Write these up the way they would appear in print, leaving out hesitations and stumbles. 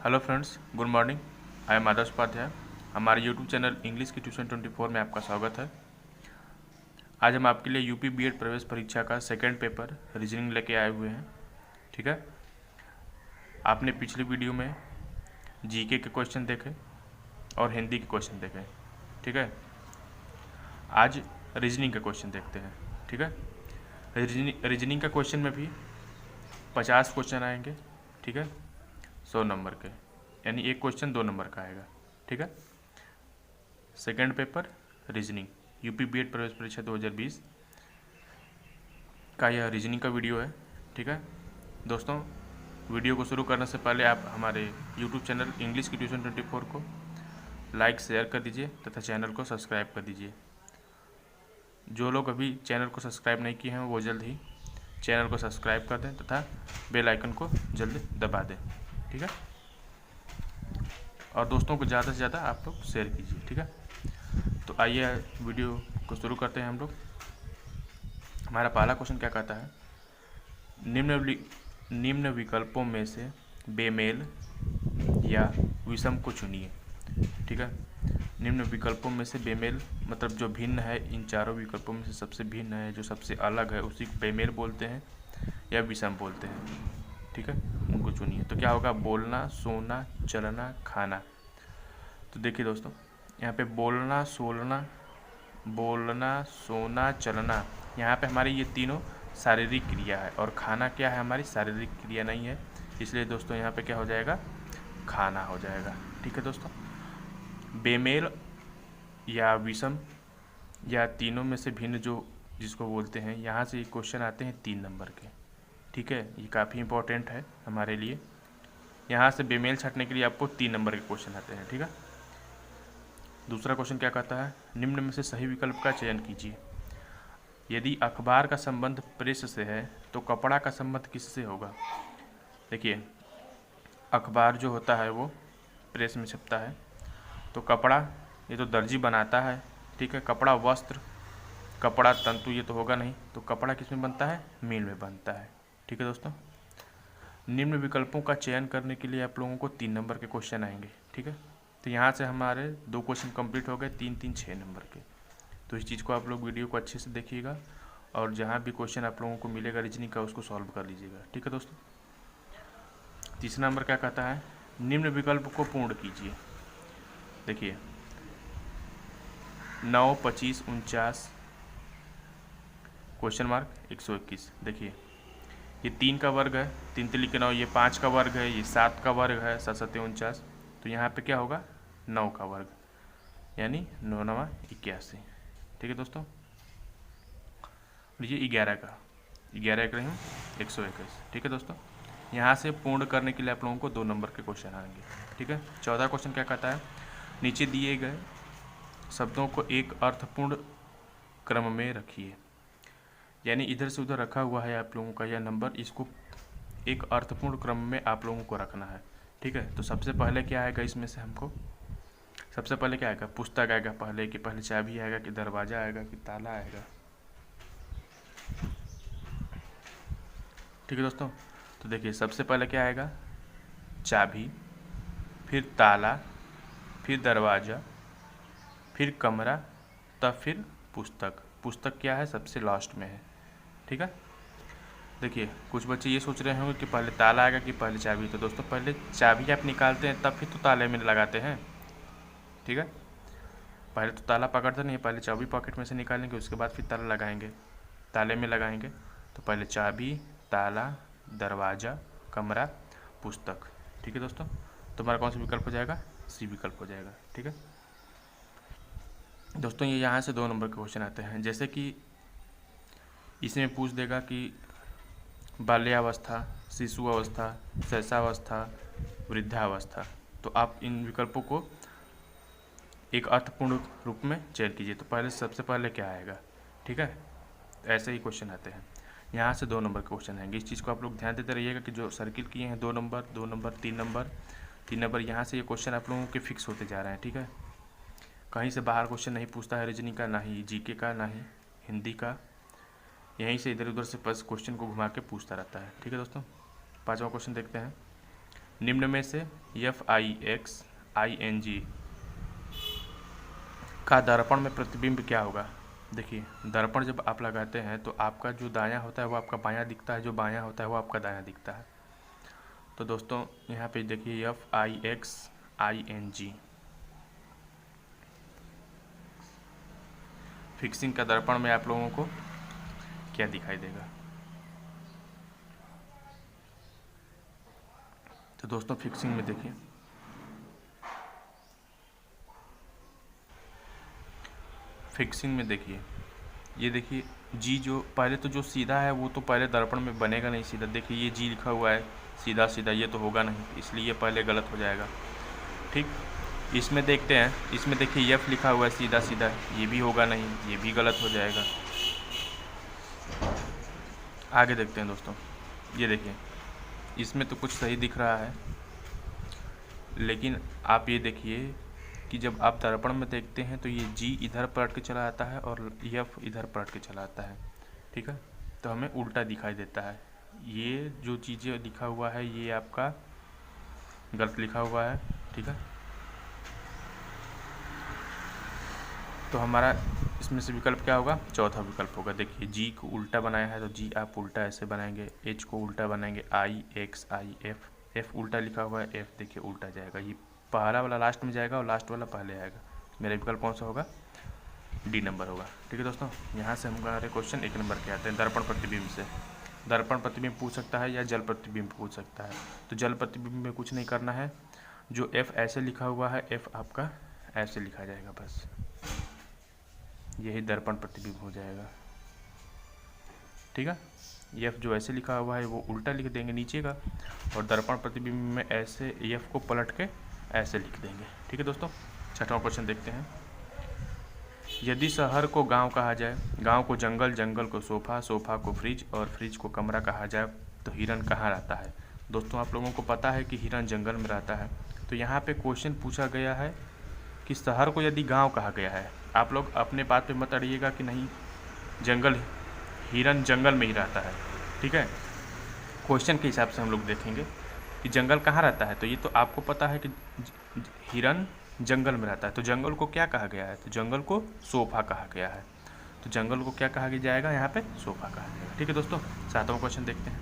Hello friends, good morning. I am Adarsh Upadhyay. हमारे YouTube channel English की tuition 24 में आपका स्वागत है। आज हम आपके लिए यूपी बीएड प्रवेश परीक्षा का सेकंड पेपर रीजनिंग लेके आए हुए हैं। ठीक है, आपने पिछली वीडियो में जीके के क्वेश्चन देखे और हिंदी के क्वेश्चन देखे। ठीक है, आज रीजनिंग के क्वेश्चन देखते हैं। ठीक है, रीजनिंग का क्वेश्चन में भी 50 क्वेश्चन आएंगे। ठीक है, 100 नंबर के, यानी एक क्वेश्चन 2 नंबर का आएगा। ठीक है, second paper reasoning UP BEd प्रवेश परीक्षा 2020 का यह रीजनिंग का वीडियो है। ठीक है दोस्तों, वीडियो को शुरू करने से पहले आप हमारे यूट्यूब चैनल इंग्लिश की ट्यूशन 24 को लाइक शेयर कर दीजिए तथा चैनल को सब्सक्राइब कर दीजिए। जो लोग अभी चैनल को सब्सक्राइब नहीं किए हैं वो जल्द ही चैनल को सब्सक्राइब कर दें तथा बेल आइकन को जल्द दबा दें। ठीक है, और दोस्तों को ज़्यादा से ज़्यादा आप लोग शेयर कीजिए। ठीक है, तो आइए वीडियो को शुरू करते हैं हम लोग। हमारा पहला क्वेश्चन क्या कहता है, निम्न विकल्पों में से बेमेल या विषम को चुनिए। ठीक है, निम्न विकल्पों में से बेमेल मतलब जो भिन्न है, इन चारों विकल्पों में से सबसे भिन्न है, जो सबसे अलग है, उसी को बेमेल बोलते हैं या विषम बोलते हैं। ठीक है, उनको चुनिए। तो क्या होगा, बोलना, सोना, चलना, खाना। तो देखिए दोस्तों, यहाँ पे बोलना, सोना, चलना, यहाँ पे हमारी ये तीनों शारीरिक क्रिया है और खाना क्या है, हमारी शारीरिक क्रिया नहीं है। इसलिए दोस्तों यहाँ पे क्या हो जाएगा, खाना हो जाएगा। ठीक है दोस्तों, बेमेल या विषम या तीनों में से भिन्न जो जिसको बोलते हैं, यहाँ से क्वेश्चन आते हैं 3 नंबर के। ठीक है, ये काफ़ी इंपॉर्टेंट है हमारे लिए। यहाँ से बेमेल छाटने के लिए आपको 3 नंबर के क्वेश्चन आते हैं। ठीक है, दूसरा क्वेश्चन क्या कहता है, निम्न में से सही विकल्प का चयन कीजिए। यदि अखबार का संबंध प्रेस से है तो कपड़ा का संबंध किससे होगा। देखिए, अखबार जो होता है वो प्रेस में छपता है, तो कपड़ा ये तो दर्जी बनाता है। ठीक है, कपड़ा वस्त्र, कपड़ा तंतु ये तो होगा नहीं, तो कपड़ा किस में बनता है, मिल में बनता है। ठीक है दोस्तों, निम्न विकल्पों का चयन करने के लिए आप लोगों को 3 नंबर के क्वेश्चन आएंगे। ठीक है, तो यहाँ से हमारे 2 क्वेश्चन कंप्लीट हो गए, 3 3 6 नंबर के। तो इस चीज़ को आप लोग वीडियो को अच्छे से देखिएगा और जहाँ भी क्वेश्चन आप लोगों को मिलेगा रीजनिंग का, उसको सॉल्व कर लीजिएगा। ठीक है दोस्तों, तीसरा नंबर क्या कहता है, निम्न विकल्प को पूर्ण कीजिए। देखिए, 9, 25, 49 क्वेश्चन मार्क 121। देखिए, ये 3 का वर्ग है, 3 3 के 9, ये 5 का वर्ग है, ये 7 का वर्ग है, 7 7 49। तो यहाँ पे क्या होगा, 9 का वर्ग, यानी 9 9 81। ठीक है दोस्तों, और ये 11 का 11 एक रही हूँ 121। ठीक है दोस्तों, यहाँ से पूर्ण करने के लिए आप लोगों को 2 नंबर के क्वेश्चन आएंगे। ठीक है, चौथा क्वेश्चन क्या कहता है, नीचे दिए गए शब्दों को एक अर्थपूर्ण क्रम में रखिए। यानी इधर से उधर रखा हुआ है आप लोगों का यह नंबर, इसको एक अर्थपूर्ण क्रम में आप लोगों को रखना है। ठीक है, तो सबसे पहले क्या आएगा इसमें से हमको, सबसे पहले क्या आएगा, पुस्तक आएगा पहले, कि पहले चाबी आएगा कि दरवाज़ा आएगा कि ताला आएगा। ठीक है दोस्तों, तो देखिए सबसे पहले क्या आएगा, चाबी, फिर ताला, फिर दरवाज़ा, फिर कमरा, तब फिर पुस्तक। पुस्तक क्या है, सबसे लास्ट में है। ठीक है, देखिए कुछ बच्चे ये सोच रहे होंगे कि पहले ताला आएगा कि पहले चाबी। तो दोस्तों पहले चाबी आप निकालते हैं तब फिर तो ताले में लगाते हैं। ठीक है, पहले तो ताला पकड़ते नहीं, पहले चाबी पॉकेट में से निकालेंगे, उसके बाद फिर ताला लगाएंगे, ताले में लगाएंगे। तो पहले चाबी, ताला, दरवाज़ा, कमरा, पुस्तक। ठीक है दोस्तों, तो हमारा कौन सा विकल्प हो जाएगा, सी विकल्प हो जाएगा। ठीक है दोस्तों, ये यहाँ से 2 नंबर के क्वेश्चन आते हैं, जैसे कि इसमें पूछ देगा कि बाल्यावस्था, शिशु अवस्था, शैशवावस्था, वृद्धावस्था। तो आप इन विकल्पों को एक अर्थपूर्ण रूप में चयन कीजिए। तो पहले सबसे पहले क्या आएगा। ठीक है, ऐसे ही क्वेश्चन आते हैं, यहाँ से 2 नंबर के क्वेश्चन आएंगे। इस चीज़ को आप लोग ध्यान देते रहिएगा कि जो सर्किल किए हैं 2 नंबर 2 नंबर 3 नंबर 3 नंबर, यहाँ से ये क्वेश्चन आप लोगों के फिक्स होते जा रहे हैं। ठीक है, कहीं से बाहर क्वेश्चन नहीं पूछता है रीजनिंग का, ना ही जीके का, ना ही हिंदी का, यहीं से इधर उधर से बस क्वेश्चन को घुमा के पूछता रहता है। ठीक है दोस्तों, 5वां क्वेश्चन देखते हैं, निम्न में से FIXING का दर्पण में प्रतिबिंब क्या होगा। देखिए दर्पण जब आप लगाते हैं तो आपका जो दायां होता है वो आपका बायां दिखता है, जो बायां होता है वो आपका दायां दिखता है। तो दोस्तों यहाँ पे देखिए FIXING फिक्सिंग का दर्पण में आप लोगों को क्या दिखाई देगा। तो दोस्तों फिक्सिंग में देखिए, फिक्सिंग में देखिए, ये देखिए जी जो पहले तो जो सीधा है वो तो पहले दर्पण में बनेगा नहीं सीधा। देखिए ये जी लिखा हुआ है सीधा सीधा, ये तो होगा नहीं, इसलिए ये पहले गलत हो जाएगा। ठीक, इसमें देखते हैं, इसमें देखिए F लिखा हुआ है सीधा सीधा, ये भी होगा नहीं, ये भी गलत हो जाएगा। आगे देखते हैं दोस्तों, ये देखिए इसमें तो कुछ सही दिख रहा है, लेकिन आप ये देखिए कि जब आप दर्पण में देखते हैं तो ये जी इधर पलट के चला आता है और F इधर पलट के चला आता है। ठीक है, तो हमें उल्टा दिखाई देता है। ये जो चीज़ें लिखा हुआ है ये आपका गलत लिखा हुआ है। ठीक है, तो हमारा इसमें से विकल्प क्या होगा, चौथा विकल्प होगा। देखिए जी को उल्टा बनाया है तो जी आप उल्टा ऐसे बनाएंगे, H को उल्टा बनाएंगे IXIF, F उल्टा लिखा हुआ है, F देखिए उल्टा जाएगा, ये पहला वाला लास्ट में जाएगा और लास्ट वाला पहले आएगा। मेरा विकल्प कौन सा होगा, डी नंबर होगा। ठीक है दोस्तों, यहाँ से हमारे क्वेश्चन 1 नंबर के आते हैं। दर्पण प्रतिबिंब से दर्पण प्रतिबिंब पूछ सकता है या जल प्रतिबिंब पूछ सकता है। तो जल प्रतिबिंब में कुछ नहीं करना है, जो F ऐसे लिखा हुआ है F आपका ऐसे लिखा जाएगा, बस यही दर्पण प्रतिबिंब हो जाएगा। ठीक है, F जो ऐसे लिखा हुआ है वो उल्टा लिख देंगे नीचे का, और दर्पण प्रतिबिंब में ऐसे F को पलट के ऐसे लिख देंगे। ठीक है दोस्तों, छठवां क्वेश्चन देखते हैं। यदि शहर को गांव कहा जाए, गांव को जंगल, जंगल को सोफा, सोफा को फ्रिज और फ्रिज को कमरा कहा जाए तो हिरन कहाँ रहता है। दोस्तों आप लोगों को पता है कि हिरन जंगल में रहता है। तो यहाँ पे क्वेश्चन पूछा गया है कि शहर को यदि गांव कहा गया है, आप लोग अपने बात पे मत अड़िएगा कि नहीं जंगल, हिरन जंगल में ही रहता है। ठीक है, क्वेश्चन के हिसाब से हम लोग देखेंगे कि जंगल कहाँ रहता है। तो ये तो आपको पता है कि हिरन जंगल में रहता है, तो जंगल को क्या कहा गया है, तो जंगल को सोफा कहा गया है। तो जंगल को क्या कहा जाएगा, यहाँ पे सोफा कहा जाएगा। ठीक है दोस्तों, सातवां क्वेश्चन देखते हैं।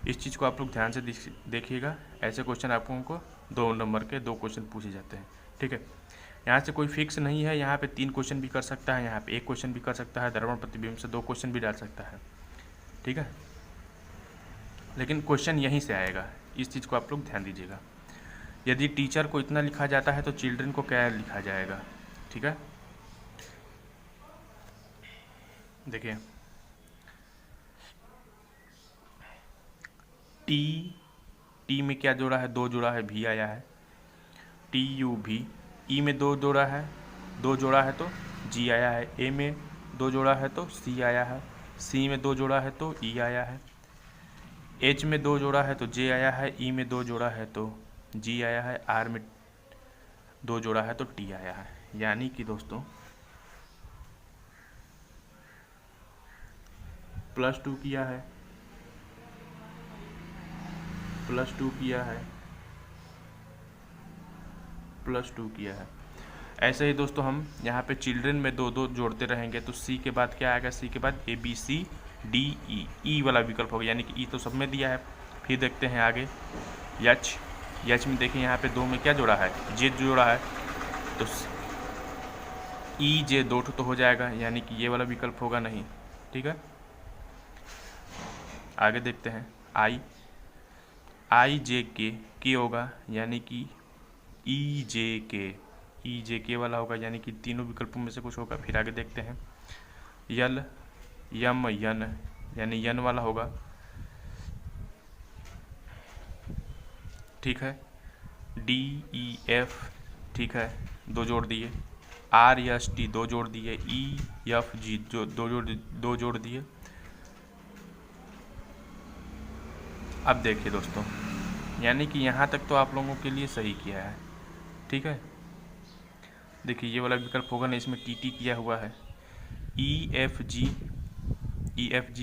इस चीज़ को आप लोग ध्यान से देखिएगा, ऐसे क्वेश्चन आप लोगों को 2 नंबर के 2 क्वेश्चन पूछे जाते हैं। ठीक है, यहाँ से कोई फिक्स नहीं है, यहाँ पे 3 क्वेश्चन भी कर सकता है, यहाँ पे 1 क्वेश्चन भी कर सकता है, दर्पण प्रतिबिंब से 2 क्वेश्चन भी डाल सकता है। ठीक है, लेकिन क्वेश्चन यहीं से आएगा, इस चीज़ को आप लोग ध्यान दीजिएगा। यदि टीचर को इतना लिखा जाता है तो चिल्ड्रन को क्या लिखा जाएगा। ठीक है, देखिए टी में क्या जोड़ा है, 2 जोड़ा है, भी आया है, TUV। ई में 2 जोड़ा है, 2 जोड़ा है तो जी आया है। ए में 2 जोड़ा है तो सी आया है। सी में 2 जोड़ा है तो ई आया है। एच में 2 जोड़ा है तो जे आया है। ई में 2 जोड़ा है तो जी आया है। आर में 2 जोड़ा है तो टी आया है। यानी कि दोस्तों +2 किया है, +2 किया है, +2 किया है। ऐसे ही दोस्तों हम यहाँ पे चिल्ड्रन में 2-2 जोड़ते रहेंगे तो सी के बाद क्या आएगा, सी के बाद ABCD E वाला विकल्प होगा, यानी कि ई तो सब में दिया है। फिर देखते हैं आगे एच में देखिए यहाँ पे 2 में क्या जोड़ा है, जे जोड़ा है, तो EJ 2 तो हो जाएगा, यानी कि ये वाला विकल्प होगा नहीं। ठीक है, आगे देखते हैं IJK के होगा, यानी कि EJK वाला होगा, यानी कि तीनों विकल्पों में से कुछ होगा। फिर आगे देखते हैं यल यम यन, यानी यन वाला होगा। ठीक है, DEF, ठीक है, 2 जोड़ दिए। RST 2 जोड़ दिए। EFG जो 2 जोड़ दिए। अब देखिए दोस्तों, यानी कि यहाँ तक तो आप लोगों के लिए सही किया है। ठीक है, देखिए ये वाला विकल्प होगा नहीं, इसमें TT किया हुआ है। EFG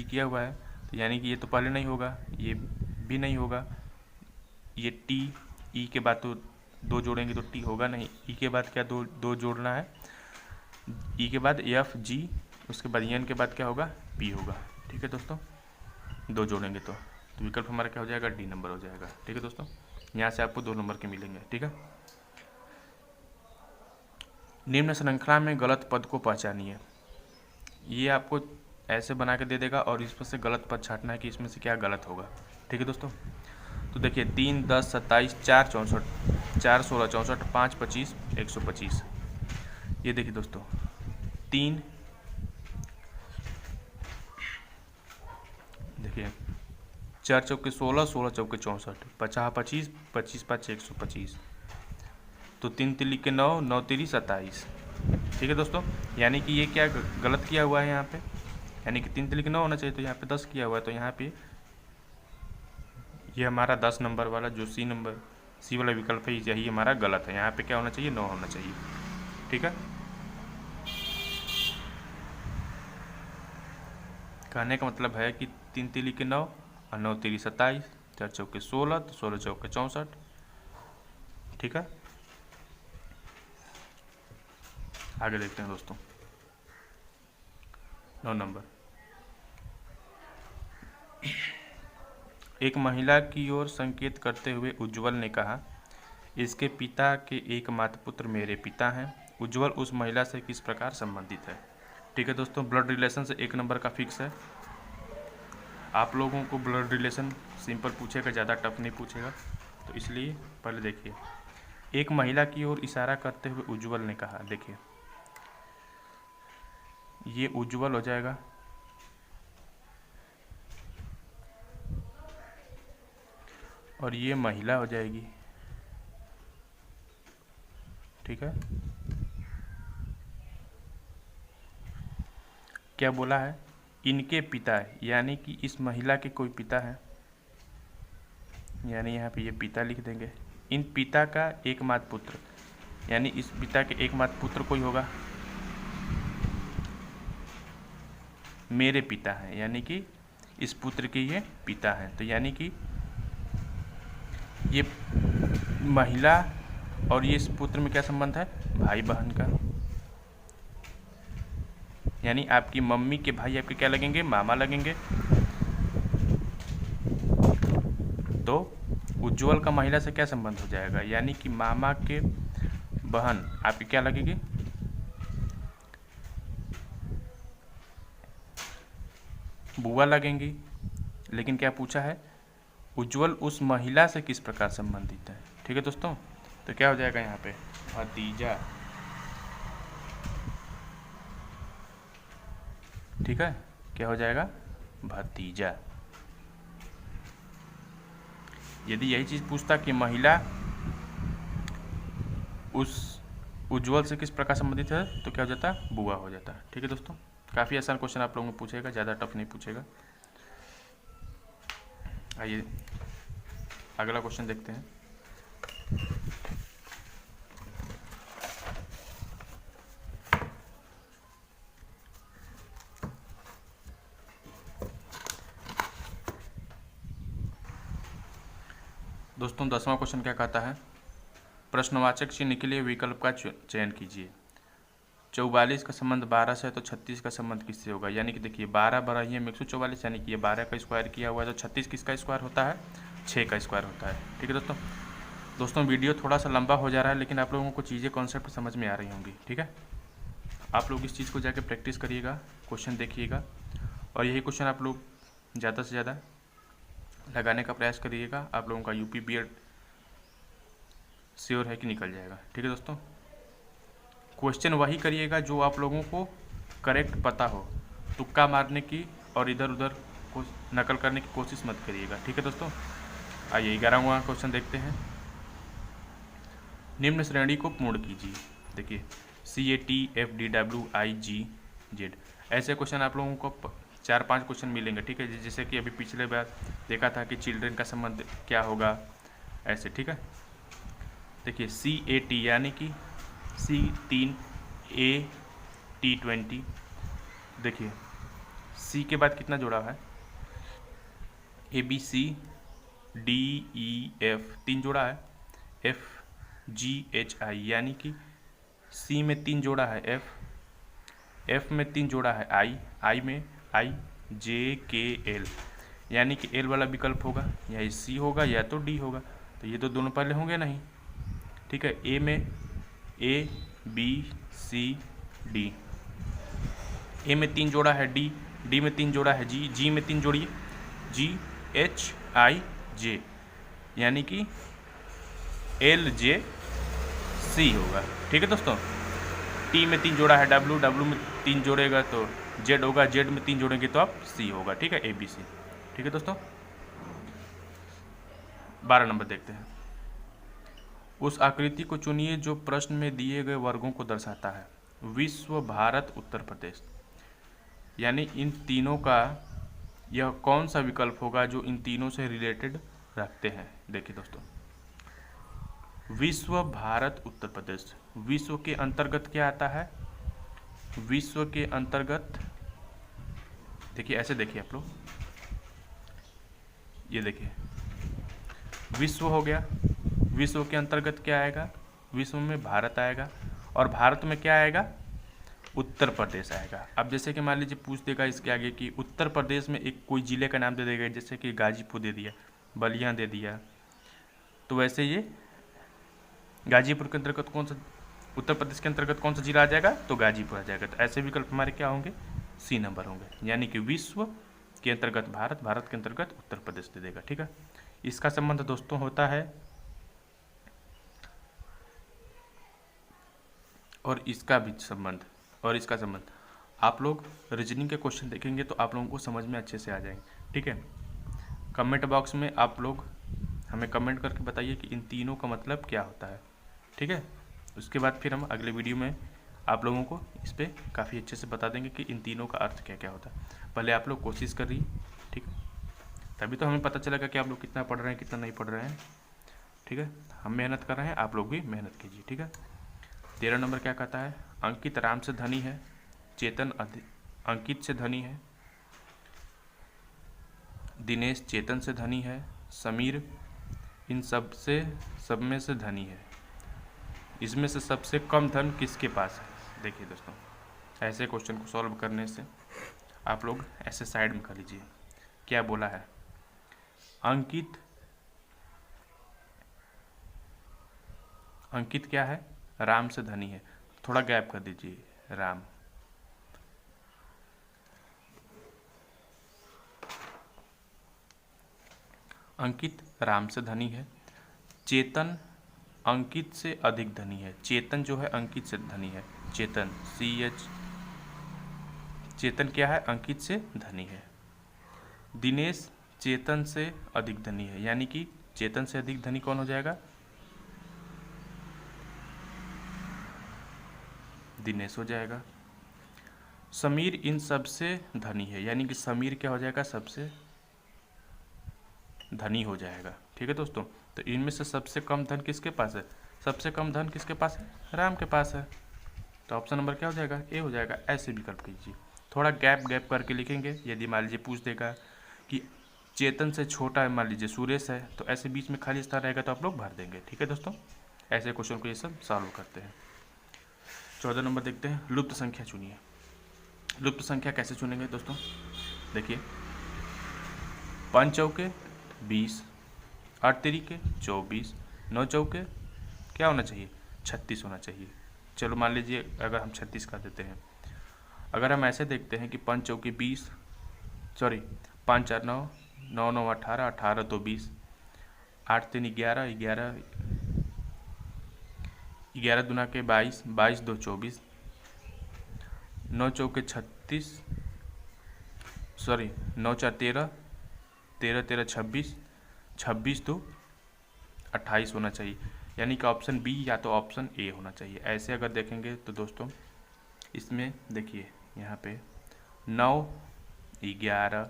किया हुआ है, तो यानी कि ये तो पहले नहीं होगा, ये भी नहीं होगा, ये टी, ई के बाद तो 2 जोड़ेंगे तो टी होगा नहीं, ई के बाद क्या दो जोड़ना है, ई के बाद एफ जी, उसके बाद एन के बाद क्या होगा, पी होगा। ठीक है दोस्तों, 2 जोड़ेंगे तो विकल्प हमारा क्या हो जाएगा, डी नंबर हो जाएगा। ठीक है दोस्तों, यहाँ से आपको 2 नंबर के मिलेंगे। ठीक है, निम्न श्रृंखला में गलत पद को पहचानिए। ये आपको ऐसे बना के दे देगा और इस पर से गलत पद छांटना है कि इसमें से क्या गलत होगा। ठीक है दोस्तों, तो देखिए 3, 10, 27, 4, 64, 4, 16, 64, 5, 25, 125। ये देखिए दोस्तों 3, देखिए 4 चौके 16, 16 चौके 64, 50, 25, 25, 5, 125, तो 3 तिली के 9, 9 तिली 27। ठीक है दोस्तों, यानी कि ये क्या गलत किया हुआ है यहाँ पे, यानी कि 3 तिली के 9 होना चाहिए, तो यहाँ पे 10 किया हुआ है, तो यहाँ पे ये हमारा 10 नंबर वाला जो सी वाला विकल्प है यही हमारा गलत है। यहाँ पे क्या होना चाहिए, 9 होना चाहिए। ठीक है, कहने का मतलब है कि 3 तिली के 9 और 9 तिली 27, 4 चौके 16, तो 16 चौके 64। ठीक है, आगे देखते हैं दोस्तों 9 नंबर। एक महिला की ओर संकेत करते हुए उज्जवल ने कहा, इसके पिता के एकमात्र पुत्र मेरे पिता हैं। उज्जवल उस महिला से किस प्रकार संबंधित है। ठीक है दोस्तों, ब्लड रिलेशन से 1 नंबर का फिक्स है। आप लोगों को ब्लड रिलेशन सिंपल पूछेगा, ज़्यादा टफ नहीं पूछेगा, तो इसलिए पहले देखिए, एक महिला की ओर इशारा करते हुए उज्जवल ने कहा, देखिए ये उज्जवल हो जाएगा, और ये महिला हो जाएगी। ठीक है, क्या बोला है, इनके पिता, यानी कि इस महिला के कोई पिता है, यानी यहाँ पे ये पिता लिख देंगे। इन पिता का एकमात्र पुत्र, यानी इस पिता के एकमात्र पुत्र कोई होगा, मेरे पिता हैं, यानी कि इस पुत्र के ये पिता हैं। तो यानी कि ये महिला और ये इस पुत्र में क्या संबंध है, भाई बहन का, यानी आपकी मम्मी के भाई आपके क्या लगेंगे, मामा लगेंगे। तो उज्जवल का महिला से क्या संबंध हो जाएगा, यानी कि मामा के बहन आपकी क्या लगेगी, बुआ लगेंगी। लेकिन क्या पूछा है, उज्जवल उस महिला से किस प्रकार संबंधित है। ठीक है दोस्तों, तो क्या हो जाएगा यहाँ पे, भतीजा। ठीक है, क्या हो जाएगा, भतीजा। यदि यही चीज़ पूछता कि महिला उस उज्जवल से किस प्रकार संबंधित है, तो क्या हो जाता, बुआ हो जाता। ठीक है दोस्तों, काफ़ी आसान क्वेश्चन आप लोगों को पूछेगा, ज़्यादा टफ नहीं पूछेगा। आइए अगला क्वेश्चन देखते हैं। दोस्तों 10वां क्वेश्चन क्या कहता है, प्रश्नवाचक चिन्ह के लिए विकल्प का चयन कीजिए। 44 का संबंध 12 से है, तो 36 का संबंध किससे होगा। यानी कि देखिए 12 बड़ा ही है 144, यानी कि ये 12 का स्क्वायर किया हुआ है, तो 36 किसका स्क्वायर होता है, 6 का स्क्वायर होता है। ठीक है दोस्तों वीडियो थोड़ा सा लंबा हो जा रहा है, लेकिन आप लोगों को चीज़ें कॉन्सेप्ट समझ में आ रही होंगी। ठीक है, आप लोग इस चीज़ को जाके प्रैक्टिस करिएगा, क्वेश्चन देखिएगा, और यही क्वेश्चन आप लोग ज़्यादा से ज़्यादा लगाने का प्रयास करिएगा। आप लोगों का यूपी बीएड श्योर है कि निकल जाएगा। ठीक है दोस्तों, क्वेश्चन वही करिएगा जो आप लोगों को करेक्ट पता हो, तुक्का मारने की और इधर उधर को नकल करने की कोशिश मत करिएगा। ठीक है दोस्तों, आइए 11वां क्वेश्चन देखते हैं। निम्न श्रेणी को पूर्ण कीजिए। देखिए CATFDWIGZ, ऐसे क्वेश्चन आप लोगों को 4-5 क्वेश्चन मिलेंगे। ठीक है, जैसे कि अभी पिछले बार देखा था कि चिल्ड्रन का संबंध क्या होगा, ऐसे। ठीक है, देखिए CAT यानी कि C3 AT20, देखिए C के बाद कितना जुड़ा है, ABC DEF 3 जोड़ा है, FGHI यानी कि C में 3 जोड़ा है F में 3 जोड़ा है I में IJKL यानी कि L वाला विकल्प होगा, या C होगा या तो D होगा। तो ये तो दोनों पहले होंगे नहीं, ठीक है। A में ABCD, A में 3 जोड़ा है D में 3 जोड़ा है G में 3 जोड़िए GHIJ यानी कि LJC होगा, ठीक है दोस्तों। T में 3 जोड़ा है W में 3 जोड़ेगा तो Z होगा, Z में 3 जोड़ेंगे तो आप C होगा, ठीक है, ABC, ठीक है दोस्तों। 12 नंबर देखते हैं। उस आकृति को चुनिए जो प्रश्न में दिए गए वर्गों को दर्शाता है। विश्व, भारत, उत्तर प्रदेश, यानी इन तीनों का यह कौन सा विकल्प होगा जो इन तीनों से रिलेटेड रखते हैं। देखिए दोस्तों, विश्व, भारत, उत्तर प्रदेश, विश्व के अंतर्गत क्या आता है? विश्व के अंतर्गत देखिए, ऐसे देखिए आप लोग, ये देखिए विश्व हो गया, विश्व के अंतर्गत क्या आएगा? विश्व में भारत आएगा, और भारत में क्या आएगा? उत्तर प्रदेश आएगा। अब जैसे कि मान लीजिए पूछ देगा इसके आगे कि उत्तर प्रदेश में एक कोई ज़िले का नाम दे देगा, जैसे कि गाजीपुर दे दिया, बलिया दे दिया, तो वैसे ये गाजीपुर के अंतर्गत कौन सा, उत्तर प्रदेश के अंतर्गत कौन सा जिला आ जाएगा? तो गाजीपुर आ जाएगा। तो ऐसे विकल्प हमारे क्या होंगे? C नंबर होंगे, यानी कि विश्व के अंतर्गत भारत, भारत के अंतर्गत उत्तर प्रदेश दे देगा, ठीक है। इसका संबंध दोस्तों होता है, और इसका भी संबंध, और इसका संबंध, आप लोग रीजनिंग के क्वेश्चन देखेंगे तो आप लोगों को समझ में अच्छे से आ जाएंगे, ठीक है। कमेंट बॉक्स में आप लोग हमें कमेंट करके बताइए कि इन तीनों का मतलब क्या होता है, ठीक है। उसके बाद फिर हम अगले वीडियो में आप लोगों को इस पर काफ़ी अच्छे से बता देंगे कि इन तीनों का अर्थ क्या क्या होता है। पहले आप लोग कोशिश करिए, ठीक है, तभी तो हमें पता चलेगा कि आप लोग कितना पढ़ रहे हैं, कितना नहीं पढ़ रहे हैं, ठीक है। हम मेहनत कर रहे हैं, आप लोग भी मेहनत कीजिए, ठीक है। 13 नंबर क्या कहता है? अंकित राम से धनी है, चेतन अंकित से धनी है, दिनेश चेतन से धनी है, समीर इन सब में से धनी है। इसमें से सबसे कम धन किसके पास है? देखिए दोस्तों, ऐसे क्वेश्चन को सॉल्व करने से आप लोग ऐसे साइड में कर लीजिए। क्या बोला है? अंकित क्या है? राम से धनी है। थोड़ा गैप कर दीजिए, राम, अंकित राम से धनी है, चेतन अंकित से अधिक धनी है। चेतन जो है अंकित से धनी है, चेतन चेतन क्या है? अंकित से धनी है। दिनेश चेतन से अधिक धनी है, यानी कि चेतन से अधिक धनी कौन हो जाएगा? दिनेश हो जाएगा। समीर इन सबसे धनी है, यानी कि समीर क्या हो जाएगा? सबसे धनी हो जाएगा, ठीक है दोस्तों। तो इनमें से सबसे कम धन किसके पास है? सबसे कम धन किसके पास है? राम के पास है। तो ऑप्शन नंबर क्या हो जाएगा? ए हो जाएगा। ऐसे विकल्प कीजिए, थोड़ा गैप करके लिखेंगे। यदि मान लीजिए पूछ देगा कि चेतन से छोटा है, मान लीजिए सुरेश है, तो ऐसे बीच में खाली स्थान रहेगा तो आप लोग भर देंगे, ठीक है दोस्तों। ऐसे क्वेश्चन को ये सब सॉल्व करते हैं। 14 नंबर देखते हैं, लुप्त संख्या चुनिए। लुप्त संख्या कैसे चुनेंगे दोस्तों? देखिए, 5 चौके 20, 8 तिरिके 24, 9 चौके क्या होना चाहिए? 36 होना चाहिए। चलो मान लीजिए अगर हम 36 कर देते हैं। अगर हम ऐसे देखते हैं कि 5 चौके 20, 5 4 9, 9 9 18, 18 2 20, 8 3 11, 11 दूना के 22, 22 2 24, 9 चौके 36, 9 4 13, 13 13 26, 26 2 28 होना चाहिए, यानी कि ऑप्शन बी या तो ऑप्शन ए होना चाहिए। ऐसे अगर देखेंगे तो दोस्तों इसमें देखिए यहाँ पे 9 11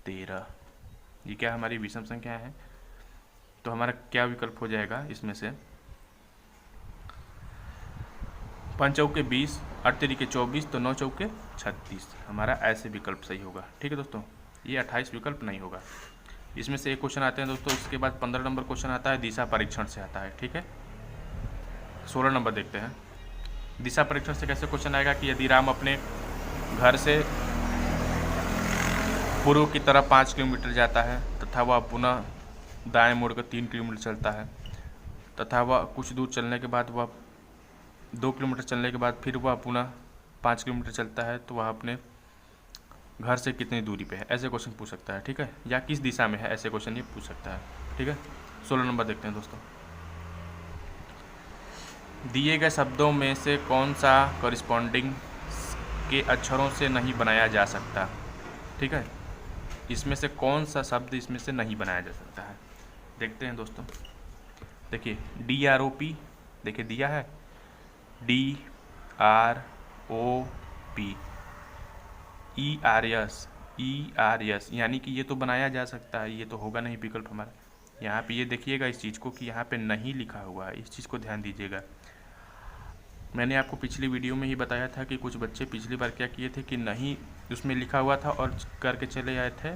13, ये क्या हमारी विषम संख्या है। तो हमारा क्या विकल्प हो जाएगा इसमें से? 5 चौके 20, 8 तिरिके 24, तो 9 चौके 36, हमारा ऐसे विकल्प सही होगा, ठीक है दोस्तों। ये 28 विकल्प नहीं होगा। इसमें से एक क्वेश्चन आते हैं दोस्तों, उसके बाद 15 नंबर क्वेश्चन आता है दिशा परीक्षण से आता है, ठीक है। 16 नंबर देखते हैं। दिशा परीक्षण से कैसे क्वेश्चन आएगा कि यदि राम अपने घर से पूर्व की तरफ 5 किलोमीटर जाता है तथा वह पुनः दाएं मुड़कर 3 किलोमीटर चलता है तथा वह कुछ दूर चलने के बाद वह 2 किलोमीटर चलने के बाद फिर वह पुनः 5 किलोमीटर चलता है, तो वह अपने घर से कितनी दूरी पे है, ऐसे क्वेश्चन पूछ सकता है, ठीक है। या किस दिशा में है, ऐसे क्वेश्चन ये पूछ सकता है, ठीक है। 16 नंबर देखते हैं दोस्तों। दिए गए शब्दों में से कौन सा कॉरिस्पॉन्डिंग के अक्षरों से नहीं बनाया जा सकता, ठीक है। इसमें से कौन सा शब्द इसमें से नहीं बनाया जा सकता है, देखते हैं दोस्तों। देखिए DROP, देखिए दिया है DROP, ERS, यानी कि ये तो बनाया जा सकता है, ये तो होगा नहीं विकल्प हमारा। यहाँ पे ये देखिएगा इस चीज़ को कि यहाँ पे नहीं लिखा हुआ है, इस चीज़ को ध्यान दीजिएगा। मैंने आपको पिछली वीडियो में ही बताया था कि कुछ बच्चे पिछली बार क्या किए थे कि नहीं उसमें लिखा हुआ था और करके चले आए थे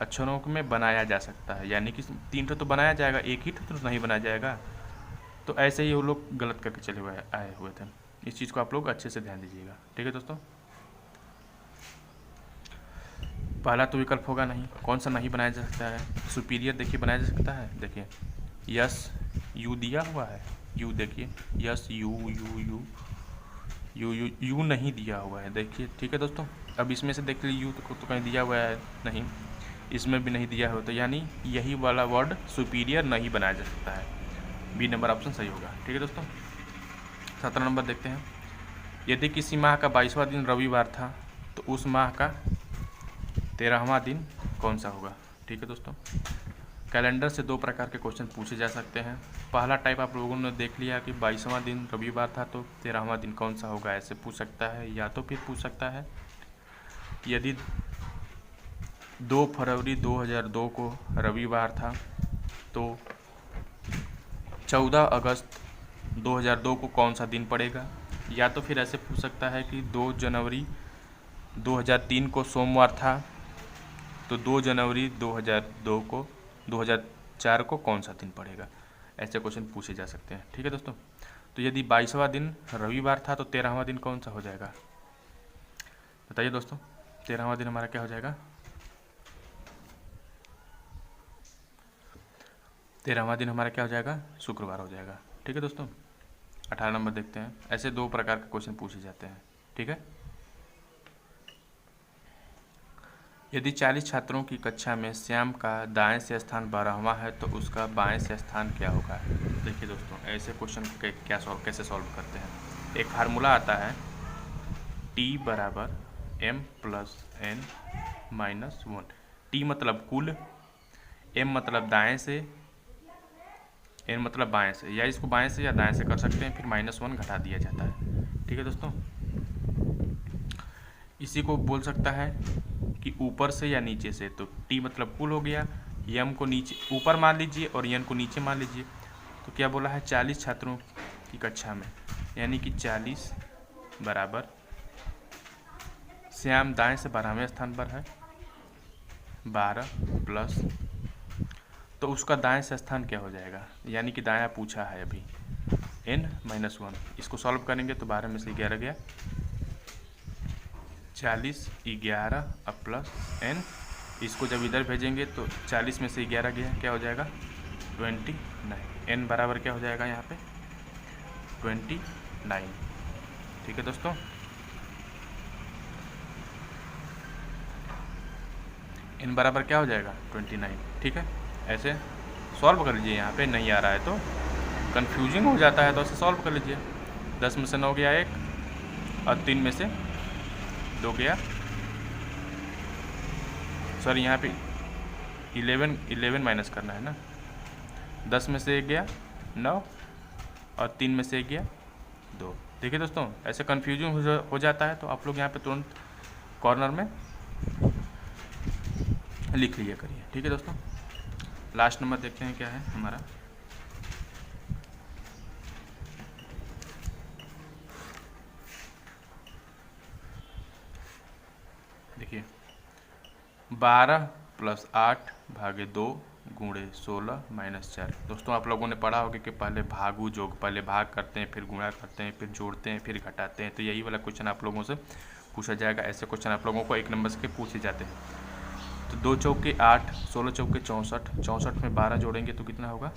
अक्षरों में बनाया जा सकता है, यानी कि 3 तो बनाया जाएगा, एक ही तो नहीं बनाया जाएगा। तो ऐसे ही वो लोग गलत करके चले हुए आए हुए थे। इस चीज़ को आप लोग अच्छे से ध्यान दीजिएगा, ठीक है दोस्तों। पहला तो विकल्प होगा नहीं, कौन सा नहीं बनाया जा सकता है, सुपीरियर देखिए बनाया जा सकता है, देखिए यस यू दिया हुआ है, यू देखिए यस यू नहीं दिया हुआ है, देखिए, ठीक है दोस्तों। अब इसमें से देख लीजिए यू तो कहीं दिया हुआ है नहीं, इसमें भी नहीं दिया हुआ, तो यानी यही वाला वर्ड सुपीरियर नहीं बनाया जा सकता है, बी नंबर ऑप्शन सही होगा, ठीक है दोस्तों। 17 नंबर देखते हैं। यदि किसी माह का 22वां दिन रविवार था तो उस माह का 13वां दिन कौन सा होगा, ठीक है दोस्तों। कैलेंडर से 2 प्रकार के क्वेश्चन पूछे जा सकते हैं। पहला टाइप आप लोगों ने देख लिया कि 22वां दिन रविवार था तो 13वां दिन कौन सा होगा, ऐसे पूछ सकता है। या तो फिर पूछ सकता है यदि 2 फरवरी 2002 को रविवार था तो 14 अगस्त 2002 को कौन सा दिन पड़ेगा। या तो फिर ऐसे पूछ सकता है कि 2 जनवरी 2003 को सोमवार था तो 2 जनवरी 2004 को कौन सा दिन पड़ेगा, ऐसे क्वेश्चन पूछे जा सकते हैं, ठीक है दोस्तों। तो यदि 22वां दिन रविवार था तो 13वां दिन कौन सा हो जाएगा, बताइए दोस्तों। 13वां दिन हमारा क्या हो जाएगा, 13वां दिन हमारा क्या हो जाएगा, शुक्रवार हो जाएगा, ठीक है दोस्तों। 18 नंबर देखते हैं। ऐसे 2 प्रकार के क्वेश्चन पूछे जाते हैं, ठीक है। यदि 40 छात्रों की कक्षा में श्याम का दाएं से स्थान 12वां है तो उसका बाएं से स्थान क्या होगा। देखिए दोस्तों ऐसे क्वेश्चन को कैसे सॉल्व करते हैं। एक फार्मूला आता है T बराबर m+n-1। T मतलब कुल, m मतलब दाएं से, n मतलब बाएं से, या इसको बाएं से या दाएं से कर सकते हैं, फिर -1 घटा दिया जाता है, ठीक है दोस्तों। इसी को बोल सकता है कि ऊपर से या नीचे से, तो T मतलब कुल हो गया, m को नीचे ऊपर मान लीजिए और n को नीचे मान लीजिए। तो क्या बोला है 40 छात्रों की कक्षा में, यानी कि 40 बराबर श्याम दाएं से 12वें स्थान पर है, 12 प्लस, तो उसका दाएं से स्थान क्या हो जाएगा, यानी कि दायां पूछा है अभी, n-1। इसको सॉल्व करेंगे तो 12 में से 11 गया, 40 11 अब प्लस n, इसको जब इधर भेजेंगे तो 40 में से 11 गया, क्या हो जाएगा 29, n बराबर क्या हो जाएगा यहाँ पे 29, ठीक है दोस्तों। n बराबर क्या हो जाएगा 29, ठीक है। ऐसे सॉल्व कर लीजिए, यहाँ पे नहीं आ रहा है तो कन्फ्यूजिंग हो जाता है तो ऐसे सॉल्व कर लीजिए। 10 में से 9 गया 1 और 3 में से 2 गया, सॉरी यहाँ पे 11 माइनस करना है ना। 10 में से 1 गया 9 और 3 में से 1 गया 2। देखिए दोस्तों ऐसे कन्फ्यूजन हो जाता है तो आप लोग यहाँ पे तुरंत कॉर्नर में लिख लिया करिए, ठीक है दोस्तों। लास्ट नंबर देखते हैं क्या है हमारा। देखिए 12 + 8 भागे 2 गुणे 16 माइनस 4। दोस्तों आप लोगों ने पढ़ा होगा कि पहले भागू जोग, पहले भाग करते हैं, फिर गुणा करते हैं, फिर जोड़ते हैं, फिर घटाते हैं। तो यही वाला क्वेश्चन आप लोगों से पूछा जाएगा। ऐसे क्वेश्चन आप लोगों को 1 नंबर के पूछे जाते हैं। तो 2 चौके 8, 16 चौके 64, 64 में 12 जोड़ेंगे तो कितना होगा?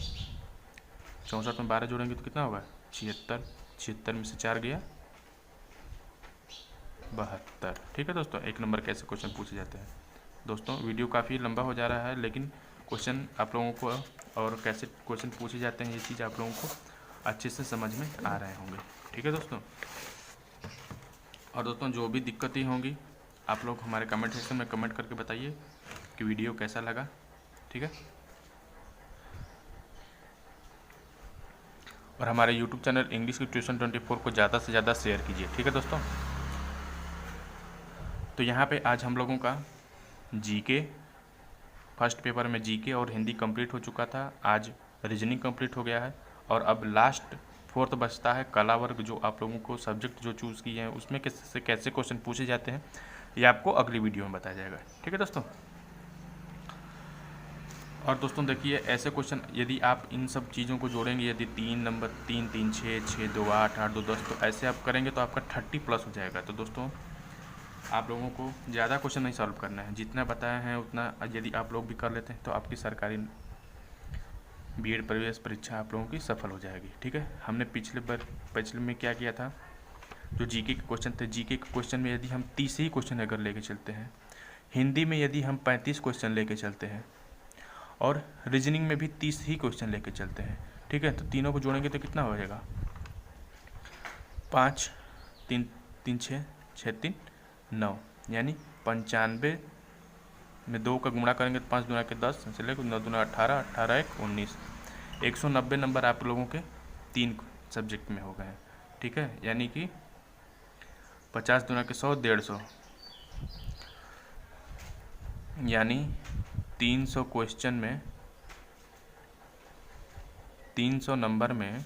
64 में 12 जोड़ेंगे तो कितना होगा? 76, 76 में से 4 गया 72। ठीक है दोस्तों, 1 नंबर के ऐसे क्वेश्चन पूछे जाते हैं। दोस्तों वीडियो काफ़ी लंबा हो जा रहा है, लेकिन क्वेश्चन आप लोगों को और कैसे क्वेश्चन पूछे जाते हैं ये चीज़ आप लोगों को अच्छे से समझ में आ रहे होंगे। ठीक है दोस्तों, और दोस्तों जो भी दिक्कतें होंगी आप लोग हमारे कमेंट सेक्शन में कमेंट करके बताइए कि वीडियो कैसा लगा। ठीक है, और हमारे यूट्यूब चैनल इंग्लिश की ट्यूशन 24 को ज़्यादा से ज़्यादा शेयर कीजिए। ठीक है दोस्तों, तो यहाँ पे आज हम लोगों का जीके फर्स्ट पेपर में जीके और हिंदी कंप्लीट हो चुका था। आज रीजनिंग कंप्लीट हो गया है, और अब लास्ट 4th बचता है कला वर्ग। जो आप लोगों को सब्जेक्ट जो चूज़ किए हैं उसमें कैसे क्वेश्चन पूछे जाते हैं ये आपको अगली वीडियो में बताया जाएगा। ठीक है दोस्तों, और दोस्तों देखिए ऐसे क्वेश्चन यदि आप इन सब चीज़ों को जोड़ेंगे, यदि 3 नंबर 3 3 6 6 2 8 8 2 10, तो ऐसे आप करेंगे तो आपका 30+ हो जाएगा। तो दोस्तों आप लोगों को ज़्यादा क्वेश्चन नहीं सॉल्व करना है, जितना बताया है उतना यदि आप लोग भी कर लेते हैं तो आपकी सरकारी बीएड प्रवेश परीक्षा आप लोगों की सफल हो जाएगी। ठीक है, हमने पिछले में क्या किया था, जो जीके के क्वेश्चन थे, जीके के क्वेश्चन में यदि हम 30 ही क्वेश्चन अगर लेके चलते हैं, हिंदी में यदि हम 35 क्वेश्चन लेके चलते हैं, और रीजनिंग में भी 30 ही क्वेश्चन लेके चलते हैं। ठीक है, तो तीनों को जोड़ेंगे तो कितना हो जाएगा? 5 3 3 6 6 3 9, यानी 95 में 2 का गुणा करेंगे तो 5 दूना के 10, चले 9 दूना 18, 18 1 19, 190 नंबर आप लोगों के 3 सब्जेक्ट में हो गए हैं। ठीक है, यानी कि 50 दूना के 100, 150, यानी 300 क्वेश्चन में 300 नंबर में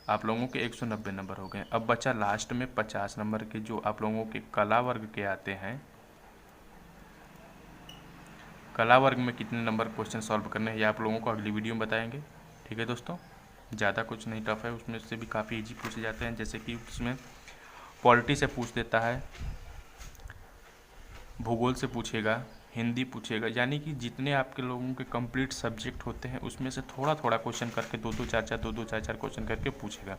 आप लोगों के 190 नंबर हो गए। अब बचा लास्ट में 50 नंबर के, जो आप लोगों के कला वर्ग के आते हैं। कला वर्ग में कितने नंबर क्वेश्चन सॉल्व करने हैं ये आप लोगों को अगली वीडियो में बताएंगे। ठीक है दोस्तों, ज़्यादा कुछ नहीं टफ है, उसमें से भी काफ़ी इजी पूछे जाते हैं। जैसे कि उसमें पॉलिटी से पूछ देता है, भूगोल से पूछेगा, हिंदी पूछेगा, यानी कि जितने आपके लोगों के कंप्लीट सब्जेक्ट होते हैं उसमें से थोड़ा थोड़ा क्वेश्चन करके 2-2 4-4 क्वेश्चन करके पूछेगा।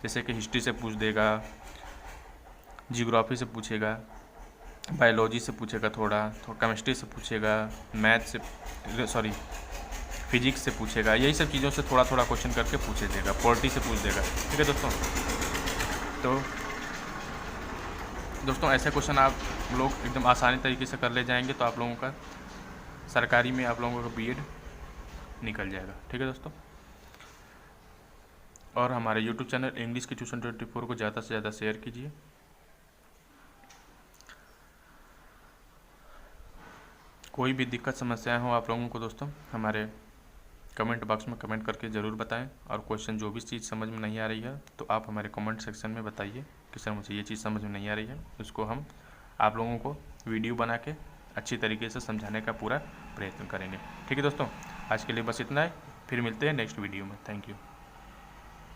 जैसे कि हिस्ट्री से पूछ देगा, जियोग्राफी से पूछेगा, बायोलॉजी से पूछेगा, थोड़ा केमिस्ट्री से पूछेगा, मैथ से फिजिक्स से पूछेगा। यही सब चीज़ों से थोड़ा थोड़ा क्वेश्चन करके पूछे देगा, पॉलिटी से पूछ देगा। ठीक है दोस्तों, तो दोस्तों ऐसे क्वेश्चन आप लोग एकदम आसानी तरीके से कर ले जाएंगे तो आप लोगों का सरकारी में आप लोगों का बीएड निकल जाएगा। ठीक है दोस्तों, और हमारे यूट्यूब चैनल इंग्लिश की ट्यूशन 24 को ज़्यादा से ज़्यादा शेयर कीजिए। कोई भी दिक्कत समस्याएं हो आप लोगों को दोस्तों हमारे कमेंट बॉक्स में कमेंट करके ज़रूर बताएं, और क्वेश्चन जो भी चीज़ समझ में नहीं आ रही है तो आप हमारे कमेंट सेक्शन में बताइए कि सर मुझे ये चीज़ समझ में नहीं आ रही है। उसको हम आप लोगों को वीडियो बना के अच्छी तरीके से समझाने का पूरा प्रयत्न करेंगे। ठीक है दोस्तों, आज के लिए बस इतना है, फिर मिलते हैं नेक्स्ट वीडियो में। Thank you.